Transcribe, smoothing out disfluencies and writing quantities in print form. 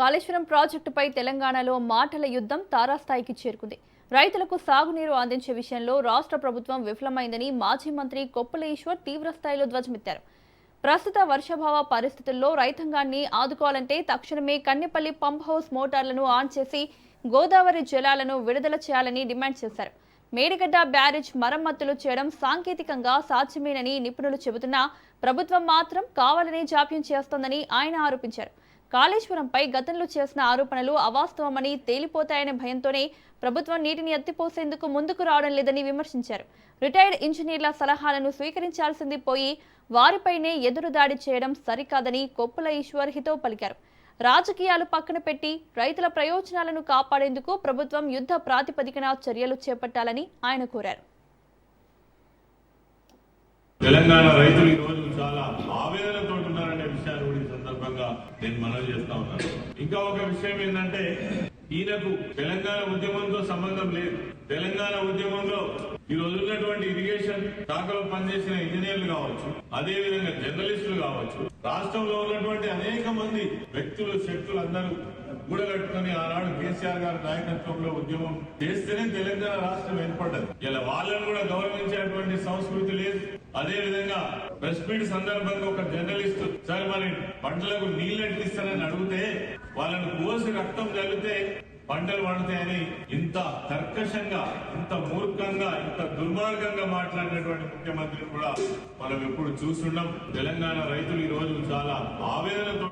కాళేశ్వరం ప్రాజెక్టుపై తెలంగాణలో మాటల యుద్ధం తారాస్థాయికి చేరుకుంది. రైతులకు సాగునీరు అందించే విషయంలో రాష్ట్ర ప్రభుత్వం విఫలమైందని మాజీ మంత్రి కొప్పుల ఈశ్వర్ తీవ్రస్థాయిలో ధ్వజమెత్తారు. ప్రస్తుత వర్షాభావ పరిస్థితుల్లో రైతాంగాన్ని ఆదుకోవాలంటే తక్షణమే కన్నెపల్లి పంప్ హౌస్ మోటార్లను ఆన్ చేసి గోదావరి జలాలను విడుదల చేయాలని డిమాండ్ చేశారు. మేడిగడ్డ బ్యారేజ్ మరమ్మతులు చేయడం సాంకేతికంగా సాధ్యమేనని నిపుణులు చెబుతున్నా ప్రభుత్వం మాత్రం కావాలనే జాప్యం చేస్తోందని ఆయన ఆరోపించారు. కాళేశ్వరంపై గతంలో చేసిన ఆరోపణలు అవాస్తవమని తేలిపోతాయనే భయంతోనే ప్రభుత్వం నీటిని ఎత్తిపోసేందుకు ముందుకు రావడం లేదని విమర్శించారు. రిటైర్డ్ ఇంజనీర్ల సలహాలను స్వీకరించాల్సింది పోయి వారిపైనే ఎదురుదాడి చేయడం సరికాదని కొప్పుల ఈశ్వర్ హితవు పలికారు. రాజకీయాలు పక్కన పెట్టి రైతుల ప్రయోజనాలను కాపాడేందుకు ప్రభుత్వం యుద్ధ ప్రాతిపదికన చర్యలు చేపట్టాలని ఆయన కోరారు. తెలంగాణ రైతులు ఈ రోజు చాలా ఆవేదనతో ఉన్నారనే విషయాన్ని కూడా ఈ సందర్భంగా నేను మనవి చేస్తా ఉన్నాను. ఇంకా ఒక విషయం ఏంటంటే ఈయనకు తెలంగాణ ఉద్యమంతో సంబంధం లేదు. తెలంగాణ ఉద్యమంలో ఈ రోజు ఉన్నటువంటి ఇరిగేషన్ శాఖలో పనిచేసిన ఇంజనీర్లు కావచ్చు, అదే విధంగా జర్నలిస్టులు కావచ్చు, రాష్ట్రంలో ఉన్నటువంటి అనేక మంది వ్యక్తులు శక్తులు అందరూ కూడగట్టుకుని ఆనాడు కేసీఆర్ గారి నాయకత్వంలో ఉద్యమం చేస్తేనే తెలంగాణ రాష్ట్రం ఏర్పడ్డది. ఇలా వాళ్ళని కూడా గౌరవించేటువంటి సంస్కృతి లేదు. అదే విధంగా ప్రెస్ మీట్ సందర్భంగా ఒక జర్నలిస్ట్ సార్ మరి పంటలకు నీళ్ళు ఎట్టిస్తారని అడిగితే వాళ్ళని కోసి రక్తం చల్లితే పంటలు పండుతాయని ఇంత కర్కశంగా, ఇంత మూర్ఖంగా, ఇంత దుర్మార్గంగా మాట్లాడినటువంటి ముఖ్యమంత్రిని కూడా మనం ఎప్పుడు చూస్తున్నాం. తెలంగాణ రైతులు ఈ రోజు చాలా ఆవేదనతో